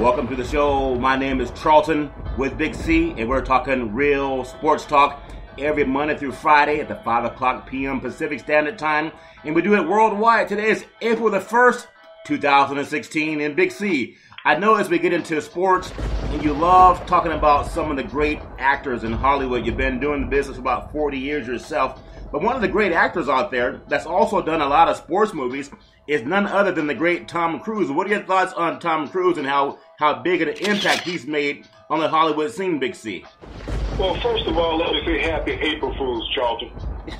Welcome to the show. My name is Charlton with Big C, and we're talking real sports talk every Monday through Friday at the 5 o'clock p.m. Pacific Standard Time, and we do it worldwide. Today is April the 1st, 2016, in Big C. I know as we get into sports, and you love talking about some of the great actors in Hollywood. You've been doing the business for about 40 years yourself. But one of the great actors out there that's also done a lot of sports movies is none other than the great Tom Cruise. What are your thoughts on Tom Cruise and how big of an impact he's made on the Hollywood scene, Big C? Well, first of all, let me say happy April Fools, Charlton.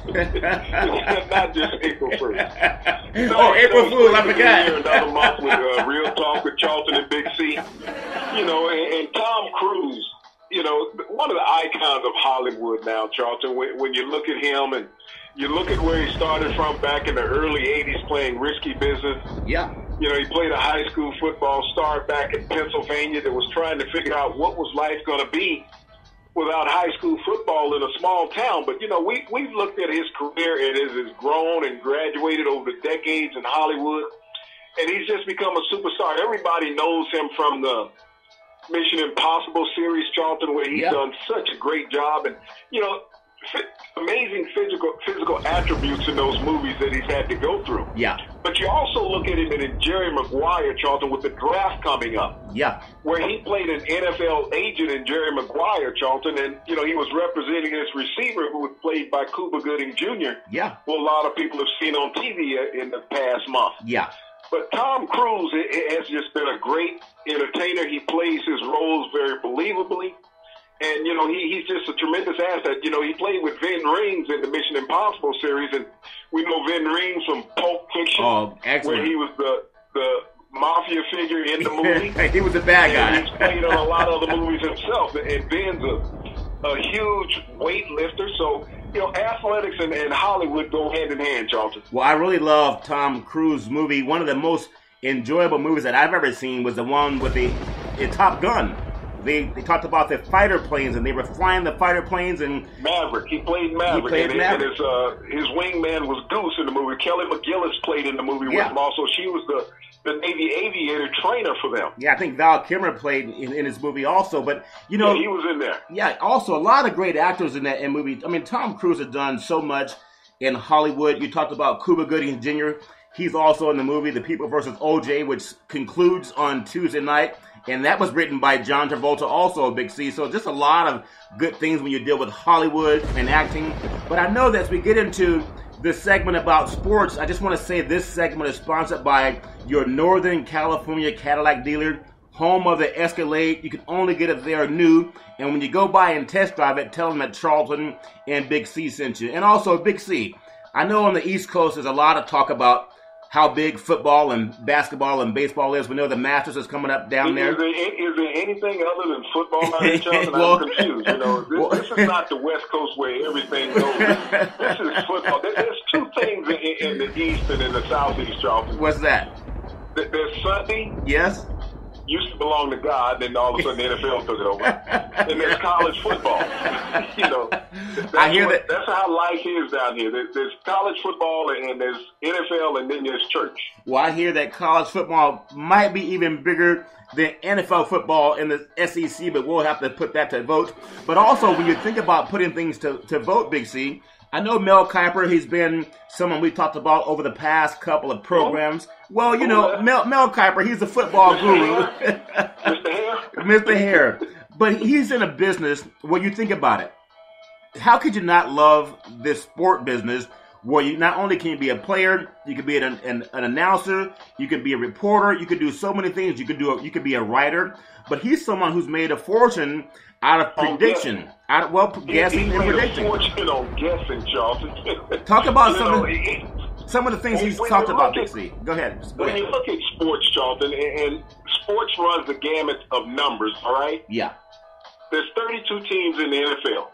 Not just April 1st. April Fools, I forgot. Another month with Real Talk with Charlton and Big C. You know, and Tom Cruise, you know, one of the icons of Hollywood now, Charlton, when you look at him and you look at where he started from back in the early 80s playing risky business. Yeah. You know, he played a high school football star back in Pennsylvania that was trying to figure out what was life going to be without high school football in a small town. But, you know, we've looked at his career and it has grown and graduated over the decades in Hollywood. And he's just become a superstar. Everybody knows him from the Mission Impossible series, Charlton, where he's done such a great job. And, you know, amazing physical attributes in those movies that he's had to go through. Yeah. But you also look at him in Jerry Maguire, Charlton, with the draft coming up. Yeah. Where he played an NFL agent in Jerry Maguire, Charlton, and, you know, he was representing this receiver who was played by Cuba Gooding Jr. Yeah. Who a lot of people have seen on TV in the past month. Yeah. But Tom Cruise has just been a great entertainer. He plays his roles very believably. And, you know, he's just a tremendous asset. You know, he played with Vin Rhames in the Mission Impossible series, and we know Vin Rhames from Pulp Fiction, where he was the mafia figure in the movie. He was a bad guy. And he's played on a lot of other movies himself. And Vin's a huge weightlifter. So, you know, athletics and Hollywood go hand in hand, Charlton. Well, I really love Tom Cruise's movie. One of the most enjoyable movies that I've ever seen was the one with the Top Gun. They talked about the fighter planes, and they were flying the fighter planes. And Maverick. He played Maverick. And his wingman was Goose in the movie. Kelly McGillis played in the movie with him also. She was the Navy aviator trainer for them. Yeah, I think Val Kilmer played in his movie also. But, you know. Yeah, he was in there. Yeah, also a lot of great actors in that movie. I mean, Tom Cruise has done so much in Hollywood. You talked about Cuba Gooding Jr. He's also in the movie The People vs. O.J., which concludes on Tuesday night. And that was written by John Travolta, also a Big C. So just a lot of good things when you deal with Hollywood and acting. But I know that as we get into this segment about sports, I just want to say this segment is sponsored by your Northern California Cadillac dealer, home of the Escalade. You can only get it there new. And when you go by and test drive it, tell them that Charlton and Big C sent you. And also, Big C, I know on the East Coast there's a lot of talk about how big football and basketball and baseball is. We know the Masters is coming up down there. Is there anything other than football out there, Charlton? I'm confused. You know, this is not the West Coast where everything goes. This is football. There's two things in the East and in the Southeast, Charlton. What's that? There's Sunday. Yes. Used to belong to God, then all of a sudden the NFL took it over. And there's college football. You know, I hear that. That's how life is down here. There's college football, and there's NFL, and then there's church. Well, I hear that college football might be even bigger than NFL football in the SEC, but we'll have to put that to vote. But also, when you think about putting things to vote, Big C, I know Mel Kiper, he's been someone we talked about over the past couple of programs. Well, you know, Mel Kiper, he's a football guru. Mr. Hare? Mr. Hare. But he's in a business where you think about it. How could you not love this sport business where you not only can you be a player, you could be an announcer, you could be a reporter, you could do so many things. You could be a writer. But he's someone who's made a fortune out of prediction, guessing and predicting. Fortune on guessing, Charlton. Talk about some of the things he's talked about, Big C. Go ahead. When you look at sports, Charlton, and sports runs the gamut of numbers, all right? Yeah. There's 32 teams in the NFL.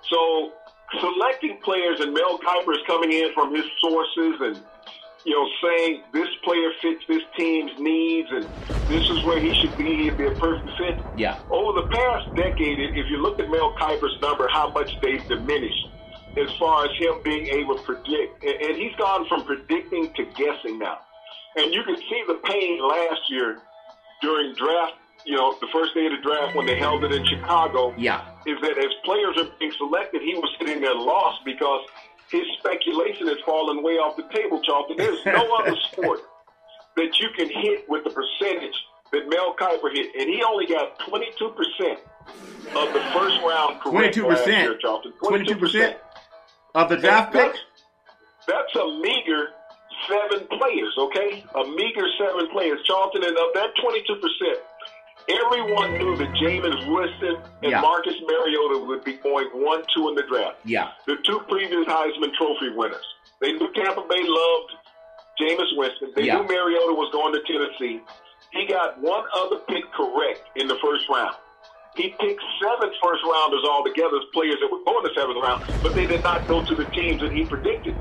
So selecting players, and Mel Kiper is coming in from his sources and, you know, saying this player fits this team's needs and this is where he should be, he'd be a perfect fit. Yeah. Over the past decade, if you look at Mel Kiper's number, how much they've diminished as far as him being able to predict. And he's gone from predicting to guessing now. And you can see the pain last year during draft, the first day of the draft when they held it in Chicago, is that as players are being selected, he was sitting there lost because his speculation has fallen way off the table, Charlton. There's no other sport that you can hit with the percentage that Mel Kiper hit, and he only got 22% of the first round correct 22%. last year, Charlton. 22% of the draft pick? That's a meager 7 players, okay? A meager 7 players, Charlton, and of that 22%, everyone knew that Jameis Winston and Marcus Mariota would be going 1-2 in the draft. Yeah. The 2 previous Heisman Trophy winners. They knew Tampa Bay loved Jameis Winston. They knew Mariota was going to Tennessee. He got one other pick correct in the first round. He picked 7 first-rounders altogether as players that would go in the 7th round, but they did not go to the teams that he predicted.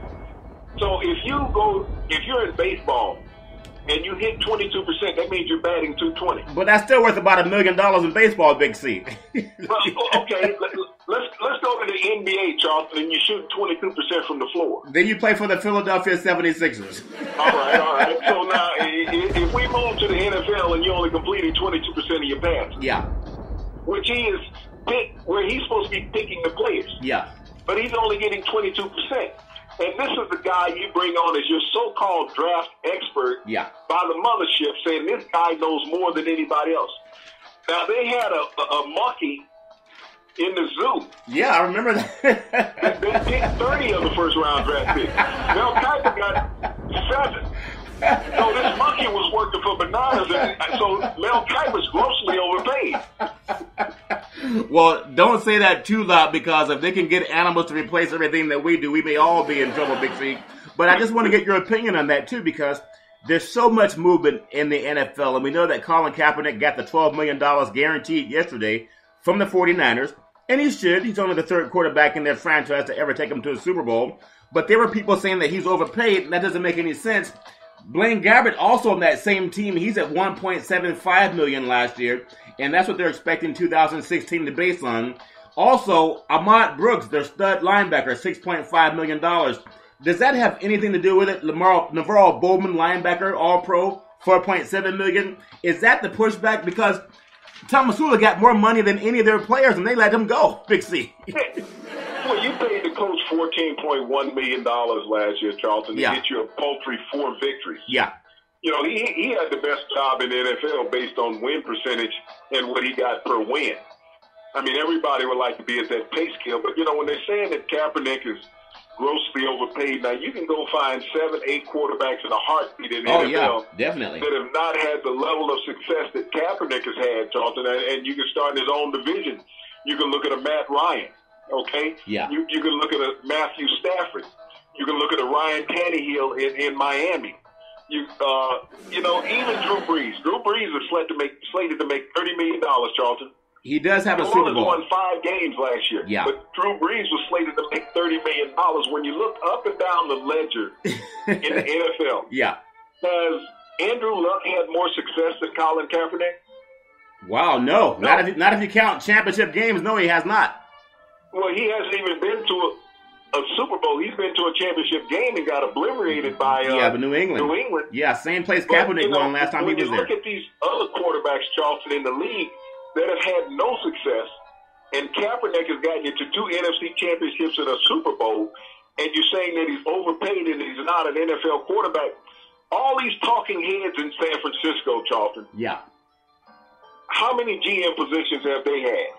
So if you're in baseball and you hit 22%, that means you're batting .220. But that's still worth about $1 million in baseball, Big C. Well, okay, let's go to the NBA, Charlton, and you shoot 22% from the floor. Then you play for the Philadelphia 76ers. All right. So now, if we move to the NFL and you only completed 22% of your passes, which he is where he's supposed to be picking the players, but he's only getting 22%. And this is the guy you bring on as your so-called draft expert by the mothership, saying this guy knows more than anybody else. Now, they had a monkey in the zoo. Yeah, I remember that. They picked 30 of the first-round draft picks. Mel Kiper got 7. So this monkey was working for bananas, and so Mel Kiper's grossly overpaid. Well, don't say that too loud, because if they can get animals to replace everything that we do, we may all be in trouble, Big C. But I just want to get your opinion on that too, because there's so much movement in the NFL, and we know that Colin Kaepernick got the $12 million guaranteed yesterday from the 49ers, and he should. He's only the 3rd quarterback in their franchise to ever take them to a Super Bowl. But there were people saying that he's overpaid, and that doesn't make any sense. Blaine Gabbert also on that same team. He's at $1.75 million last year, and that's what they're expecting 2016 to base on. Also, Ahmad Brooks, their stud linebacker, $6.5 million. Does that have anything to do with it? Navarro Bowman, linebacker, All-Pro, $4.7 million. Is that the pushback? Because Tomasula got more money than any of their players, and they let him go, Big C. Well, you paid the coach $14.1 million last year, Charlton, to get you a paltry 4 victories. Yeah. He had the best job in the NFL based on win percentage and what he got per win. I mean, everybody would like to be at that pay scale, but, when they're saying that Kaepernick is grossly overpaid, now you can go find 7, 8 quarterbacks in a heartbeat in the NFL definitely, that have not had the level of success that Kaepernick has had, Charlton, and you can start in his own division. You can look at a Matt Ryan. Okay? Yeah. You can look at a Matthew Stafford. You can look at a Ryan Tannehill in Miami. Even Drew Brees. Drew Brees is slated to make $30 million, Charlton. He does have a Super Bowl. Won 5 games last year. Yeah. But Drew Brees was slated to make $30 million. When you look up and down the ledger in the NFL, has Andrew Luck had more success than Colin Kaepernick? Wow, no. Not if you count championship games. No, he has not. Well, he hasn't even been to a Super Bowl. He's been to a championship game and got obliterated by but New England. Yeah, same place Kaepernick won last time he was there. When you look at these other quarterbacks, Charlton, in the league that have had no success, and Kaepernick has gotten you to 2 NFC championships and a Super Bowl, and you're saying that he's overpaid and he's not an NFL quarterback, all these talking heads in San Francisco, Charlton. Yeah. How many GM positions have they had?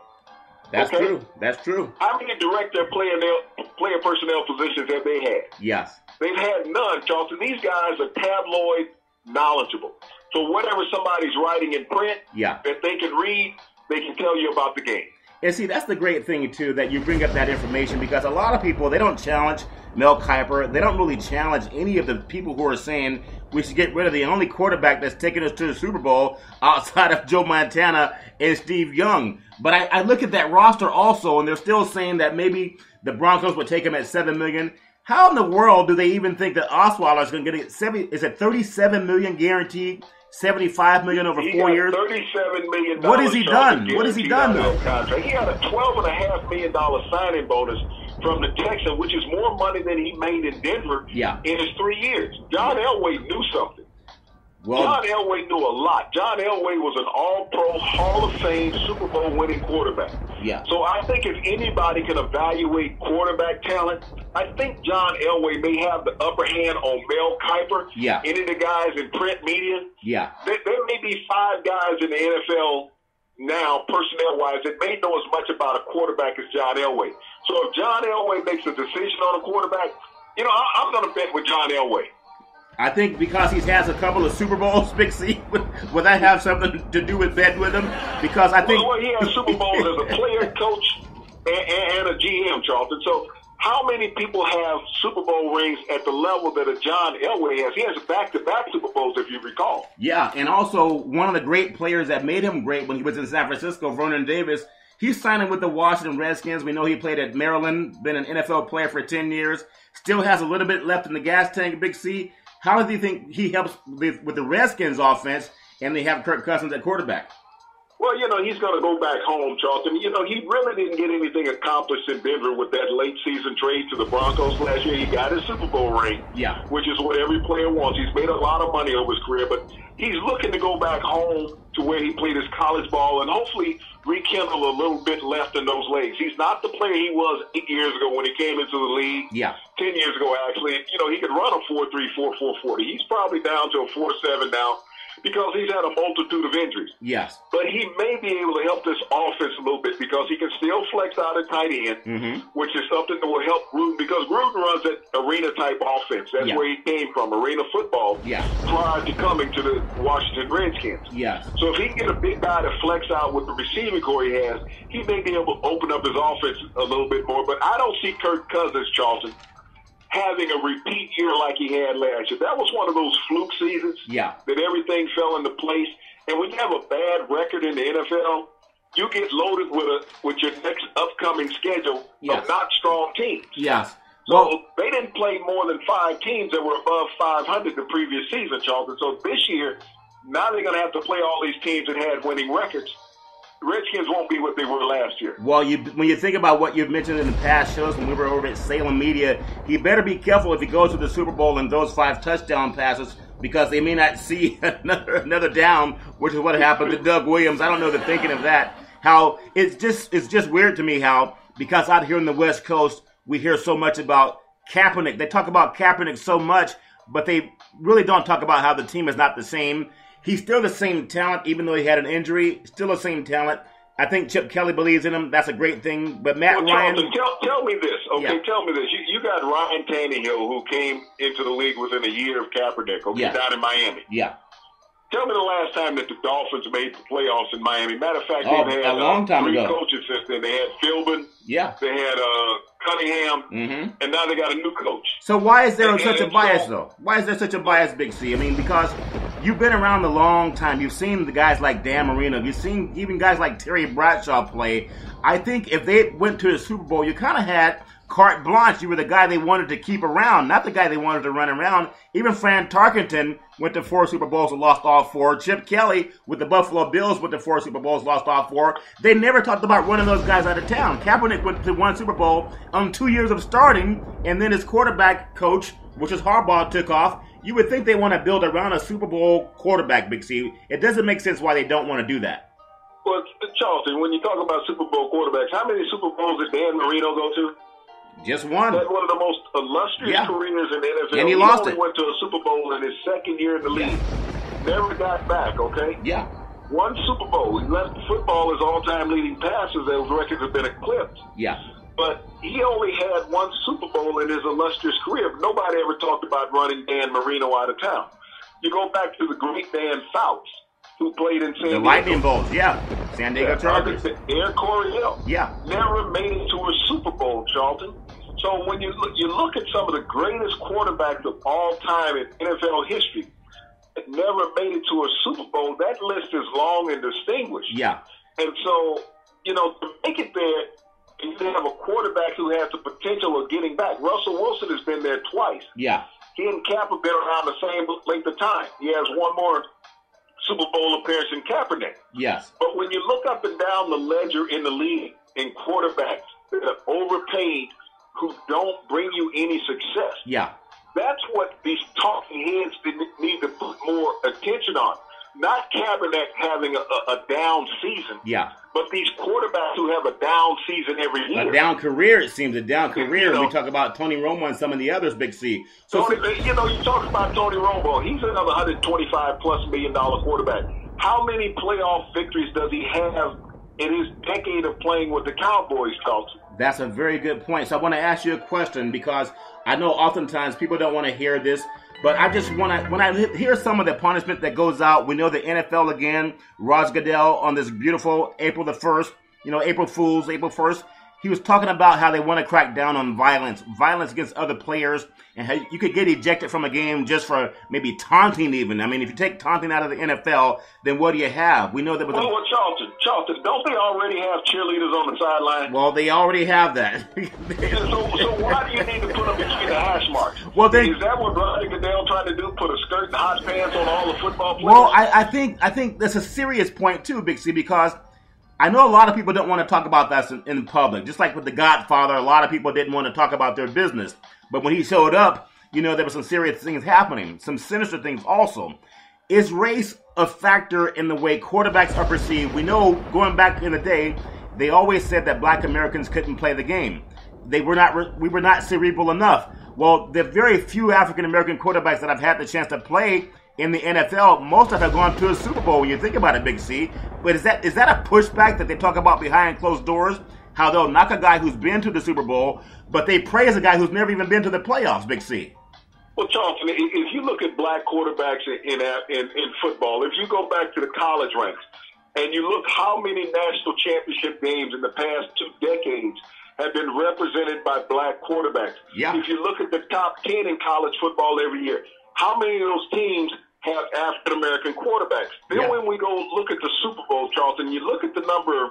That's true. That's true. How many director player personnel positions have they had? Yes. They've had none, Charlton. These guys are tabloid knowledgeable. So whatever somebody's writing in print that they can read, they can tell you about the game. And see, that's the great thing, too, that you bring up that information, because a lot of people, they don't challenge Mel Kiper. They don't really challenge any of the people who are saying we should get rid of the only quarterback that's taken us to the Super Bowl outside of Joe Montana and Steve Young. But I look at that roster also, and they're still saying that maybe the Broncos would take him at $7 million. How in the world do they even think that Osweiler is going to get $37 million guaranteed? $75 million over 4 years. $37 million. What has he done? What has he done, though? He had a $12.5 million signing bonus from the Texans, which is more money than he made in Denver in his 3 years. John Elway knew something. Well, John Elway knew a lot. John Elway was an all-pro, Hall of Fame, Super Bowl winning quarterback. Yeah. So I think if anybody can evaluate quarterback talent, I think John Elway may have the upper hand on Mel Kiper. Yeah. Any of the guys in print media. Yeah. There may be 5 guys in the NFL now, personnel-wise, that may know as much about a quarterback as John Elway. So if John Elway makes a decision on a quarterback, I'm going to bet with John Elway. I think because he has a couple of Super Bowls, Big C, will that have something to do with betting with him? Because I think... Well, he has Super Bowls as a player, coach, and a GM, Charlton. So how many people have Super Bowl rings at the level that a John Elway has? He has back-to-back Super Bowls, if you recall. Yeah, and also one of the great players that made him great when he was in San Francisco, Vernon Davis, he's signing with the Washington Redskins. We know he played at Maryland, been an NFL player for 10 years, still has a little bit left in the gas tank, Big C. How do you think he helps with the Redskins offense, and they have Kirk Cousins at quarterback? Well, he's going to go back home, Charlton. He really didn't get anything accomplished in Denver with that late season trade to the Broncos last year. He got his Super Bowl ring, yeah, which is what every player wants. He's made a lot of money over his career, but he's looking to go back home to where he played his college ball and hopefully rekindle a little bit left in those legs. He's not the player he was 8 years ago when he came into the league. Yeah. 10 years ago, actually. He could run a 4.34, 4.40. He's probably down to a 4.7 now because he's had a multitude of injuries. Yes. But he may be able to help this offense a little bit because he can still flex out at tight end, which is something that will help Gruden because Gruden runs that arena-type offense. That's where he came from, arena football, prior to coming to the Washington Redskins. Yes. So if he can get a big guy to flex out with the receiving core he has, he may be able to open up his offense a little bit more. But I don't see Kirk Cousins, Charlton, having a repeat year like he had last year. That was one of those fluke seasons that everything fell into place. And when you have a bad record in the NFL, you get loaded with your next upcoming schedule of not strong teams. Yes. So they didn't play more than 5 teams that were above 500 the previous season, Charlton. So this year, now they're going to have to play all these teams that had winning records. The Redskins won't be what they were last year. Well, when you think about what you've mentioned in the past shows when we were over at Salem Media, he better be careful if he goes to the Super Bowl and throws 5 touchdown passes because they may not see another down, which is what happened to Doug Williams. I don't know the thinking of that. How it's just weird to me how, because out here in the West Coast, we hear so much about Kaepernick. They talk about Kaepernick so much, but they really don't talk about how the team is not the same. He's still the same talent, even though he had an injury. Still the same talent. I think Chip Kelly believes in him. That's a great thing. But Matt Ryan... Tell me this, okay? Tell me this. You got Ryan Tannehill, who came into the league within a year of Kaepernick, down in Miami. Yeah. Tell me the last time that the Dolphins made the playoffs in Miami. Matter of fact, they've had a long time 3 ago. coaches since then. They had Philbin. Yeah. They had Cunningham. And now they got a new coach. So why is there such a bias, though? Why is there such a bias, Big C? I mean, because you've been around a long time. You've seen the guys like Dan Marino. You've seen even guys like Terry Bradshaw play. I think if they went to the Super Bowl, you kind of had carte blanche. You were the guy they wanted to keep around, not the guy they wanted to run around. Even Fran Tarkenton went to 4 Super Bowls and lost all 4. Chip Kelly with the Buffalo Bills went to 4 Super Bowls, lost all 4. They never talked about running those guys out of town. Kaepernick went to 1 Super Bowl on 2 years of starting, and then his quarterback coach, which is Harbaugh, took off. You would think they want to build around a Super Bowl quarterback, Big C. It doesn't make sense why they don't want to do that. Well, Charlton, when you talk about Super Bowl quarterbacks, how many Super Bowls did Dan Marino go to? Just one. That's one of the most illustrious careers in the NFL. And he lost only went to a Super Bowl in his 2nd year in the league. Never got back, okay? Yeah. 1 Super Bowl. He left football as all-time leading passers. Those records have been eclipsed. Yeah. But he only had 1 Super Bowl in his illustrious career. Nobody ever talked about running Dan Marino out of town. You go back to the great Dan Fouts, who played in San Diego. The Lightning Bolts, San Diego Chargers. Air Coryell. Yeah. Never made it to a Super Bowl, Charlton. So when you look at some of the greatest quarterbacks of all time in NFL history that never made it to a Super Bowl, that list is long and distinguished. Yeah. And so, to make it there, you have a quarterback who has the potential of getting back. Russell Wilson has been there twice. Yeah. He and Cap have been around the same length of time. He has 1 more Super Bowl appearance in Kaepernick. Yes. But when you look up and down the ledger in the league in quarterbacks that are overpaid, who don't bring you any success. Yeah. That's what these talking heads need to put more attention on. Not Kaepernick having a down season, but these quarterbacks who have a down season every year. A down career, it seems. A down career. We talk about Tony Romo and some of the others, Big C. So, you talk about Tony Romo. He's another $125+ million quarterback. How many playoff victories does he have in his decade of playing with the Cowboys, Charlton? That's a very good point. So I want to ask you a question, because I know oftentimes people don't want to hear this, but I just want to, when I hear some of the punishment that goes out, we know the NFL again, Roger Goodell on this beautiful April the 1st, April Fool's, April 1st, he was talking about how they want to crack down on violence against other players, and how you could get ejected from a game just for maybe taunting even. I mean, if you take taunting out of the NFL, then what do you have? We know there was Charlton, don't they already have cheerleaders on the sideline? Well, they already have that. so why do you need to put them between the hash marks? Well, is that what Roger Goodell tried to do, put a skirt and hot pants on all the football players? Well, I think that's a serious point too, Big C, because I know a lot of people don't want to talk about that in public. Just like with The Godfather, a lot of people didn't want to talk about their business. But when he showed up, there were some serious things happening, some sinister things also. Is race a factor in the way quarterbacks are perceived? We know, going back in the day, they always said that black Americans couldn't play the game. We were not cerebral enough. Well, the very few African-American quarterbacks that I've had the chance to play in the NFL, most of them have gone to a Super Bowl when you think about it, Big C. But is that a pushback that they talk about behind closed doors? How they'll knock a guy who's been to the Super Bowl, but they praise a guy who's never even been to the playoffs, Big C. Well, Charlton, if you look at black quarterbacks in football, if you go back to the college ranks and you look how many national championship games in the past 2 decades have been represented by black quarterbacks. Yeah. If you look at the top 10 in college football every year, how many of those teams have African-American quarterbacks? Then when we go look at the Super Bowl, Charlton, you look at the number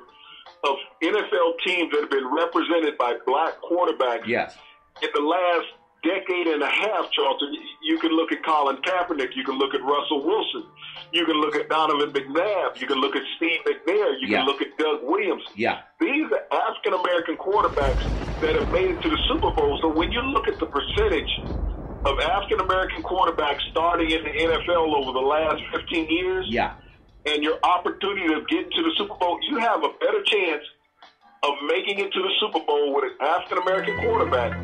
of NFL teams that have been represented by black quarterbacks in the last decade and a half, Charlton. You can look at Colin Kaepernick. You can look at Russell Wilson. You can look at Donovan McNabb. You can look at Steve McNair. You can look at Doug Williams. These are African-American quarterbacks that have made it to the Super Bowl. So when you look at the percentage of African-American quarterbacks starting in the NFL over the last 15 years, and your opportunity to get into the Super Bowl, you have a better chance of making it to the Super Bowl with an African-American quarterback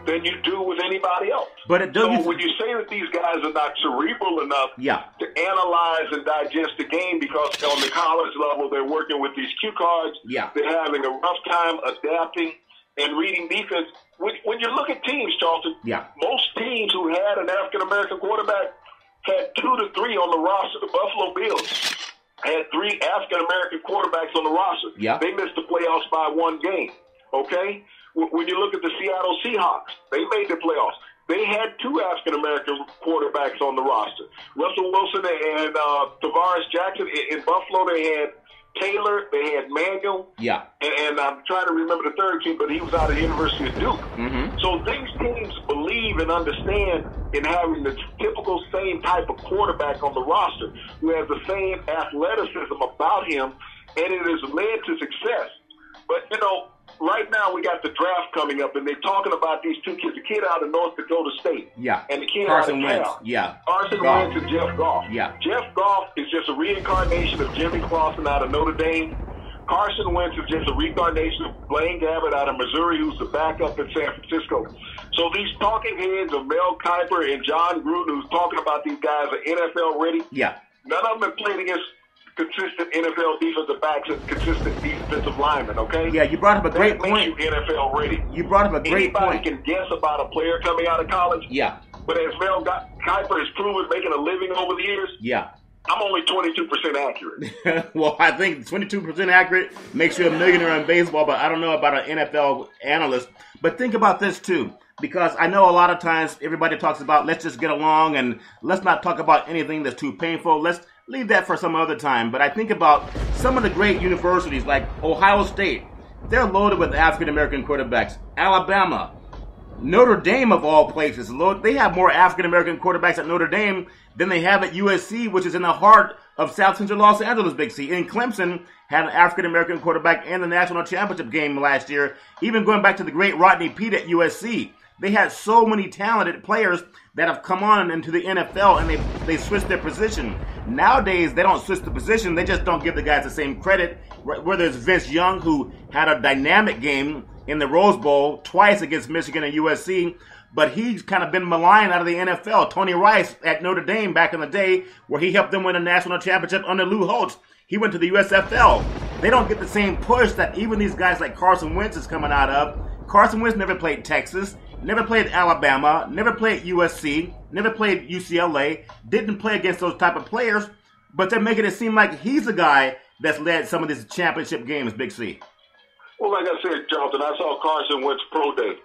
than you do with anybody else. But it doesn't. So when you say that these guys are not cerebral enough to analyze and digest the game, because on the college level they're working with these cue cards, they're having a rough time adapting and reading defense. When you look at teams, Charlton, most teams who had an African-American quarterback had 2 to 3 on the roster. The Buffalo Bills had 3 African-American quarterbacks on the roster. They missed the playoffs by 1 game, okay? When you look at the Seattle Seahawks, they made the playoffs. They had 2 African-American quarterbacks on the roster. Russell Wilson and Tavares Jackson. In Buffalo, they had Taylor, they had Manuel, and I'm trying to remember the third team, but he was out of the University of Duke. So these teams believe and understand in having the typical same type of quarterback on the roster who has the same athleticism about him, and it has led to success. But, right now we got the draft coming up, and they're talking about these 2 kids, the kid out of North Dakota State and the kid Carson out of Wentz. Cal. Carson Wentz and Jeff Goff. Jeff Goff is just a reincarnation of Jimmy Clausen out of Notre Dame. Carson Wentz is just a reincarnation of Blaine Gabbert out of Missouri, who's the backup in San Francisco. So these talking heads of Mel Kiper and John Gruden, who's talking about these guys are NFL ready, none of them have played against consistent NFL defensive backs and consistent defensive linemen, okay? Yeah, you brought up a great point. Makes you NFL ready. You brought up a great point. Anybody can guess about a player coming out of college. But as Mel Kiper has proven making a living over the years, I'm only 22% accurate. Well, I think 22% accurate makes you a millionaire in baseball, but I don't know about an NFL analyst. But think about this, too, because I know a lot of times everybody talks about let's just get along and let's not talk about anything that's too painful. Let's leave that for some other time. But I think about some of the great universities like Ohio State. They're loaded with African-American quarterbacks. Alabama, Notre Dame of all places, they have more African-American quarterbacks at Notre Dame than they have at USC, which is in the heart of South Central Los Angeles, Big C. And Clemson had an African-American quarterback in the national championship game last year, even going back to the great Rodney Peete at USC. They had so many talented players that have come on into the NFL, and they switched their position. Nowadays, they don't switch the position. They just don't give the guys the same credit. Whether it's Vince Young, who had a dynamic game in the Rose Bowl twice against Michigan and USC, but he's kind of been maligned out of the NFL. Tony Rice at Notre Dame back in the day, where he helped them win a national championship under Lou Holtz. He went to the USFL. They don't get the same push that even these guys like Carson Wentz is coming out of. Carson Wentz never played Texas, never played Alabama, never played USC, never played UCLA, didn't play against those type of players, but they're making it seem like he's the guy that's led some of these championship games, Big C. Well, like I said, Charlton, I saw Carson Wentz pro day,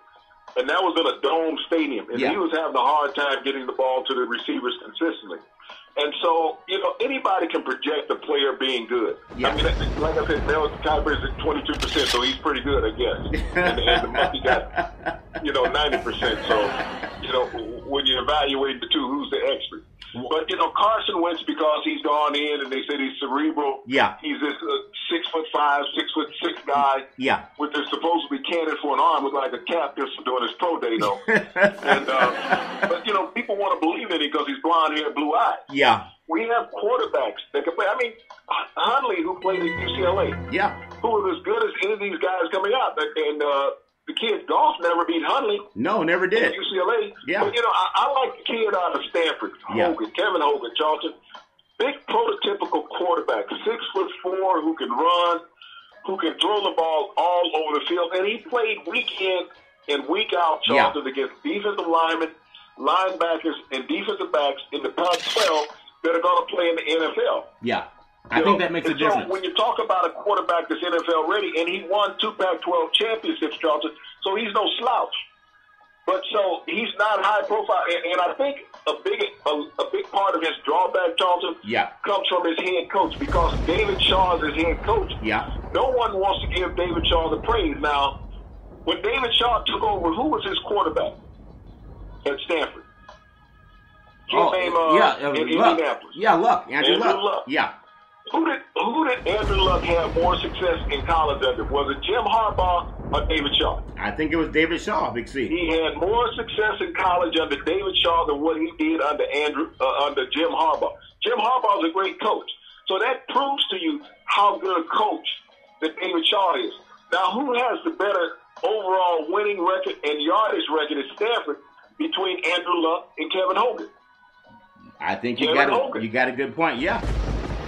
and that was in a dome stadium, and he was having a hard time getting the ball to the receivers consistently. And so, anybody can project a player being good. Yeah. I mean, like I said, Mel Kiper's at 22%, so he's pretty good, I guess. and the monkey got, 90%. So, when you evaluate the two, who's the expert? But, Carson Wentz, because he's gone in and they said he's cerebral. Yeah. He's this 6'5", 6'6" guy. Yeah. With this supposedly cannon for an arm with like a cap pistol doing his pro day, though. And, but, people want to believe in him because he's blonde hair, blue eyes. Yeah. We have quarterbacks that can play. I mean, Hundley, who played at UCLA. Yeah. Who was as good as any of these guys coming out. And, the kid Goff never beat Hundley. No, never did. At UCLA. Yeah. But, I like the kid out of Stanford, Hogan, Kevin Hogan, Charlton. Big prototypical quarterback, 6'4", who can run, who can throw the ball all over the field. And he played week in and week out, Charlton, against defensive linemen, linebackers, and defensive backs in the Pac-12 that are going to play in the NFL. Yeah. I think that makes a difference. So when you talk about a quarterback that's NFL ready, and he won 2 Pac-12 championships, Charlton, so he's no slouch. But so he's not high profile, and I think a big part of his drawback, Charlton, comes from his head coach, because David Shaw is his head coach. Yeah. No one wants to give David Shaw the praise. Now, when David Shaw took over, who was his quarterback at Stanford? In Indianapolis. Yeah, Luck. Andrew Luck. Yeah. Who did Andrew Luck have more success in college under? Was it Jim Harbaugh or David Shaw? I think it was David Shaw, Big C. He had more success in college under David Shaw than what he did under Jim Harbaugh. Jim Harbaugh is a great coach. So that proves to you how good a coach that David Shaw is. Now, who has the better overall winning record and yardage record at Stanford between Andrew Luck and Kevin Hogan? I think you got a good point, yeah.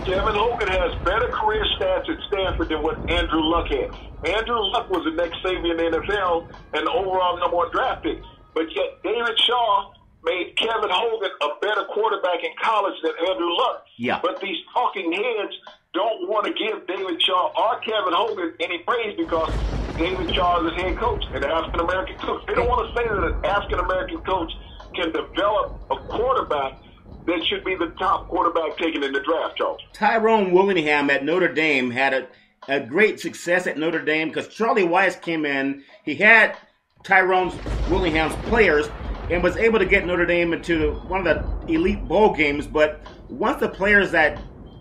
Kevin Hogan has better career stats at Stanford than what Andrew Luck has. Andrew Luck was the next savior in the NFL and the overall number 1 draft pick. But yet David Shaw made Kevin Hogan a better quarterback in college than Andrew Luck. Yeah. But these talking heads don't want to give David Shaw or Kevin Hogan any praise because David Shaw is his head coach, an African-American coach. They don't want to say that an African-American coach can develop a quarterback that should be the top quarterback taken in the draft, Charles. Tyrone Willingham at Notre Dame had a great success at Notre Dame because Charlie Weiss came in. He had Tyrone Willingham's players and was able to get Notre Dame into one of the elite bowl games. But once the players that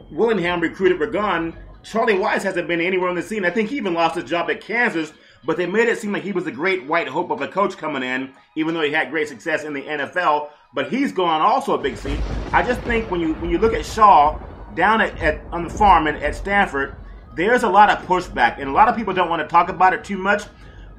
Willingham recruited were gone, Charlie Weiss hasn't been anywhere on the scene. I think he even lost his job at Kansas, but they made it seem like he was the great white hope of a coach coming in, even though he had great success in the NFL. But he's gone also a Big C. I just think when you look at Shaw down on the farm at Stanford, there's a lot of pushback, and a lot of people don't want to talk about it too much.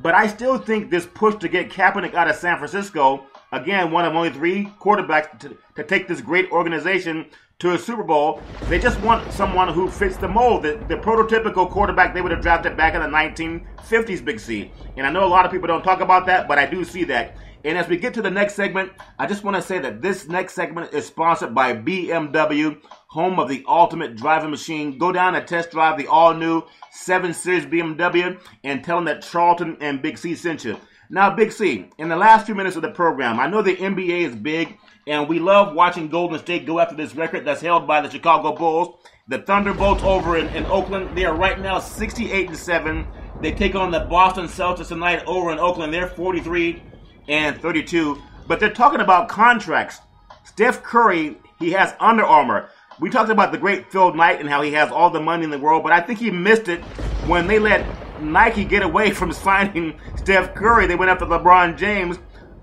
But I still think this push to get Kaepernick out of San Francisco, again, one of only 3 quarterbacks to take this great organization to a Super Bowl, they just want someone who fits the mold, the prototypical quarterback they would have drafted back in the 1950s, Big C. And I know a lot of people don't talk about that, but I do see that. And as we get to the next segment, I just want to say that this next segment is sponsored by BMW, home of the ultimate driving machine. Go down and test drive the all-new 7 Series BMW and tell them that Charlton and Big C sent you. Now, Big C, in the last few minutes of the program, I know the NBA is big, and we love watching Golden State go after this record that's held by the Chicago Bulls. The Thunderbolts over in Oakland, they are right now 68-7. They take on the Boston Celtics tonight over in Oakland. They're 43-32. But they're talking about contracts. Steph Curry, he has Under Armour. We talked about the great Phil Knight and how he has all the money in the world, but I think he missed it when they let Nike get away from signing Steph Curry. They went after LeBron James.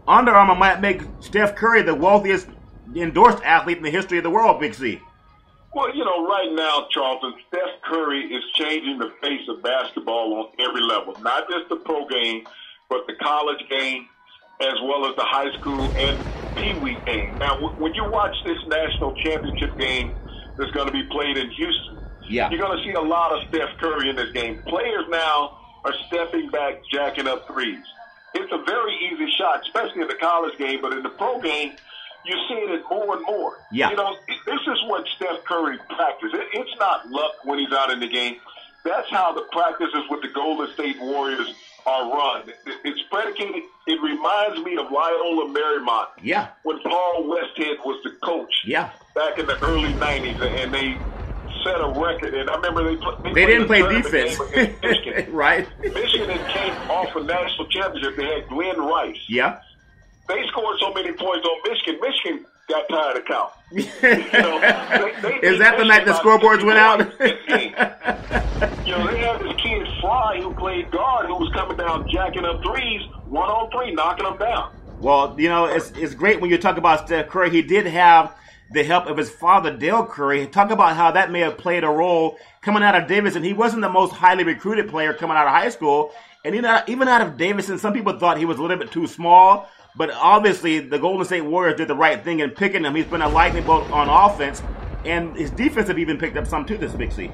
Under Armour might make Steph Curry the wealthiest endorsed athlete in the history of the world, Big C. Well, right now, Charlton, Steph Curry is changing the face of basketball on every level, not just the pro game, but the college game, as well as the high school and pee-wee game. Now, when you watch this national championship game that's going to be played in Houston, you're going to see a lot of Steph Curry in this game. Players now are stepping back, jacking up threes. It's a very easy shot, especially in the college game, but in the pro game, you're seeing it more and more. Yeah. This is what Steph Curry practices. It's not luck when he's out in the game. That's how the practices with the Golden State Warriors are run. It's predicated. It reminds me of Loyola Marymount. Yeah. When Paul Westhead was the coach. Yeah. Back in the early 90s, and they set a record. And I remember they didn't play defense. Michigan. Right. Michigan came off a national championship. They had Glenn Rice. Yeah. They scored so many points on Michigan. Michigan got tired of counting. Is that the night the scoreboards went out? They had this kid Fly who played guard who was coming down jacking up threes, 1-on-3, knocking them down. Well, it's great when you talk about Steph Curry. He did have the help of his father, Dale Curry. Talk about how that may have played a role coming out of Davidson. He wasn't the most highly recruited player coming out of high school. And even out of Davidson, some people thought he was a little bit too small. But obviously, the Golden State Warriors did the right thing in picking him. He's been a lightning bolt on offense. And his defense have even picked up some, too, this Big C.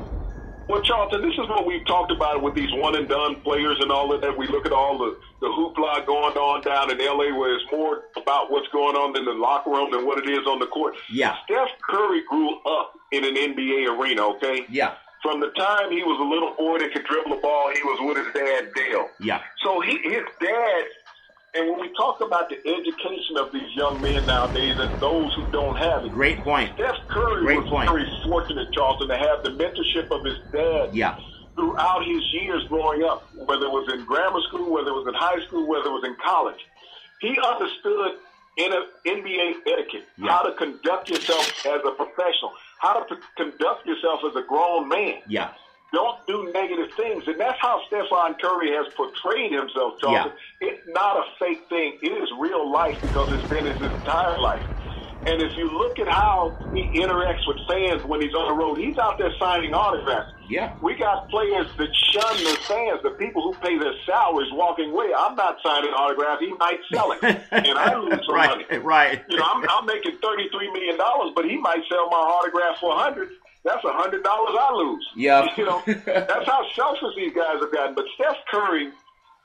Well, Charlton, this is what we've talked about with these one-and-done players and all of that. We look at all the hoopla going on down in L.A. where it's more about what's going on in the locker room than what it is on the court. Yeah. Steph Curry grew up in an NBA arena, okay? Yeah. From the time he was a little boy that could dribble the ball, he was with his dad, Dale. Yeah. So his dad, and when we talk about the education of these young men nowadays and those who don't have it. Great point. Steph Curry was very fortunate, Charlton, to have the mentorship of his dad throughout his years growing up, whether it was in grammar school, whether it was in high school, whether it was in college. He understood NBA etiquette, how to conduct yourself as a professional, how to conduct yourself as a grown man. Yeah. Don't do negative things. And that's how Stephon Curry has portrayed himself, Charlton. Yeah. It's not a fake thing. It is real life because it's been his entire life. And if you look at how he interacts with fans when he's on the road, he's out there signing autographs. Yeah. We got players that shun the fans, the people who pay their salaries walking away. I'm not signing autographs. He might sell it. And I lose some money. Right. I'm making $33 million, but he might sell my autograph for $100. That's $100 I lose. Yeah. That's how selfish these guys have gotten. But Steph Curry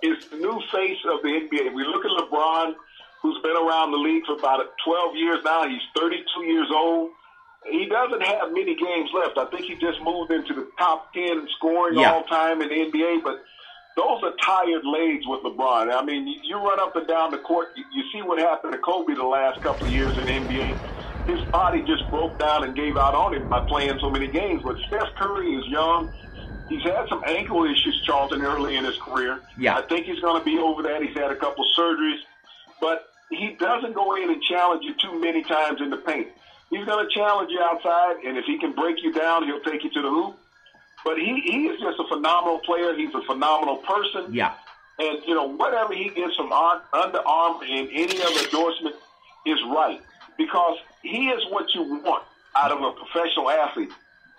is the new face of the NBA. We look at LeBron, who's been around the league for about 12 years now. He's 32 years old. He doesn't have many games left. I think he just moved into the top 10 scoring all time in the NBA. But those are tired legs with LeBron. I mean, you run up and down the court. You see what happened to Kobe the last couple of years in the NBA. His body just broke down and gave out on him by playing so many games. But Steph Curry is young. He's had some ankle issues, Charlton, early in his career. Yeah. I think he's going to be over that. He's had a couple surgeries. But he doesn't go in and challenge you too many times in the paint. He's going to challenge you outside, and if he can break you down, he'll take you to the hoop. But he is just a phenomenal player. He's a phenomenal person. Yeah. And, whatever he gets from Under Armour and any other endorsement is right. Because he is what you want out of a professional athlete.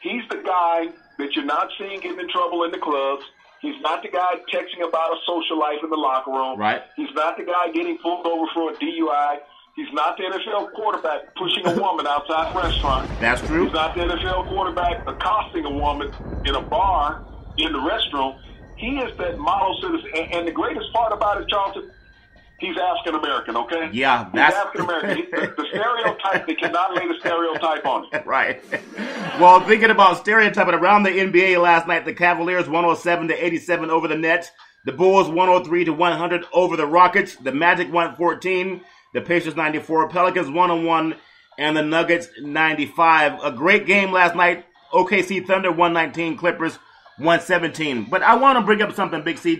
He's the guy that you're not seeing getting in trouble in the clubs. He's not the guy texting about a social life in the locker room. Right. He's not the guy getting pulled over for a DUI. He's not the NFL quarterback pushing a woman outside a restaurant. That's true. He's not the NFL quarterback accosting a woman in a bar, in the restroom. He is that model citizen. And the greatest part about it, Charlton, he's African-American, okay? Yeah, that's... He's African-American. The stereotype, they cannot lay the stereotype on it. Right. Well, thinking about stereotyping around the NBA last night, the Cavaliers 107-87 over the Nets. The Bulls 103-100 over the Rockets. The Magic 114. The Pacers 94. Pelicans 101. And the Nuggets 95. A great game last night. OKC Thunder 119. Clippers 117. But I want to bring up something, Big C.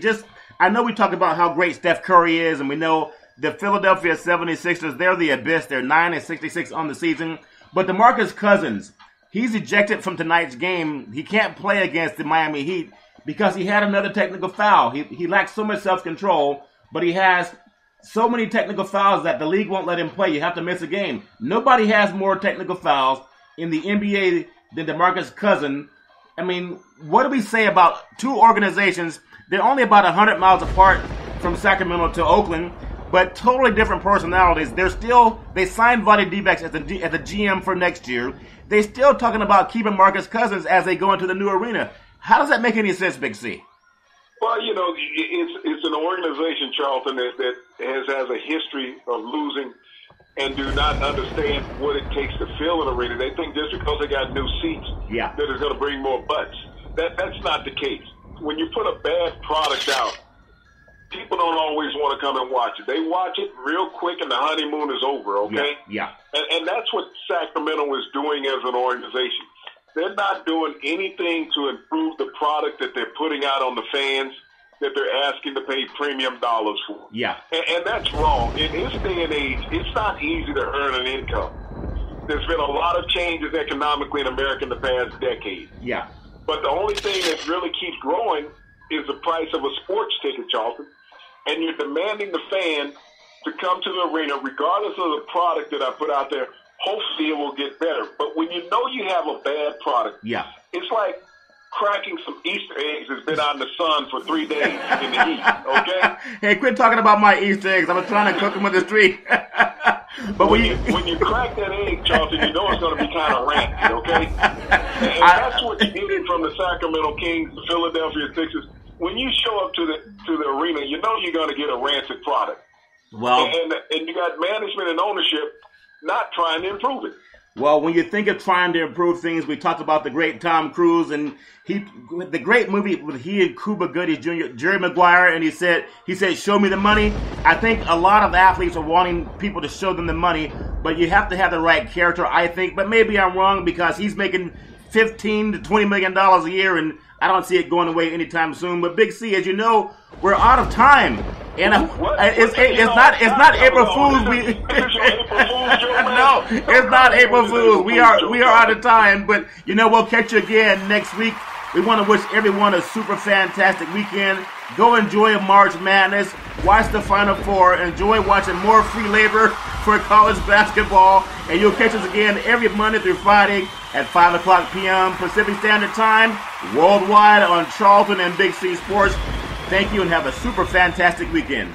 I know we talk about how great Steph Curry is, and we know the Philadelphia 76ers, they're the abyss. They're 9-66 on the season. But DeMarcus Cousins, he's ejected from tonight's game. He can't play against the Miami Heat because he had another technical foul. He lacks so much self-control, but he has so many technical fouls that the league won't let him play. You have to miss a game. Nobody has more technical fouls in the NBA than DeMarcus Cousins. I mean, what do we say about two organizations? They're only about 100 miles apart from Sacramento to Oakland, but totally different personalities. They signed Vlade Divac as the GM for next year. They're still talking about keeping Marcus Cousins as they go into the new arena. How does that make any sense, Big C? Well, you know, it's an organization, Charlton, that has a history of losing and do not understand what it takes to fill an arena. They think just because they got new seats that it's going to bring more butts. That's not the case. When you put a bad product out, people don't always want to come and watch it. They watch it real quick and the honeymoon is over, okay? Yeah. And that's what Sacramento is doing as an organization. They're not doing anything to improve the product that they're putting out on the fans that they're asking to pay premium dollars for. Yeah. And that's wrong. In this day and age, it's not easy to earn an income. There's been a lot of changes economically in America in the past decade. Yeah. But the only thing that really keeps growing is the price of a sports ticket, Charlton. And you're demanding the fan to come to the arena, regardless of the product that I put out there. Hopefully it will get better. But when you know you have a bad product, it's like cracking some Easter eggs that's been out in the sun for 3 days in the heat, okay? Hey, quit talking about my Easter eggs. I was trying to cook them with the street. But when you crack that egg, Charlton, you know it's going to be kind of rancid, okay? And that's what you're getting from the Sacramento Kings, the Philadelphia Sixers. When you show up to the arena, you know you're going to get a rancid product. Well, and you got management and ownership not trying to improve it. Well, when you think of trying to improve things, we talked about the great Tom Cruise and the great movie with he and Cuba Gooding Jr., Jerry Maguire, and he said, show me the money. I think a lot of athletes are wanting people to show them the money, but you have to have the right character, I think. But maybe I'm wrong because he's making $15 to $20 million a year, and I don't see it going away anytime soon. But Big C, as you know, we're out of time. And it's not April Fool's. No, it's not April Fool's. We are out of time. But you know, we'll catch you again next week. We want to wish everyone a super fantastic weekend. Go enjoy March Madness. Watch the Final Four. Enjoy watching more free labor for college basketball. And you'll catch us again every Monday through Friday at 5 o'clock p.m. Pacific Standard Time, worldwide on Charlton and Big C Sports. Thank you and have a super fantastic weekend.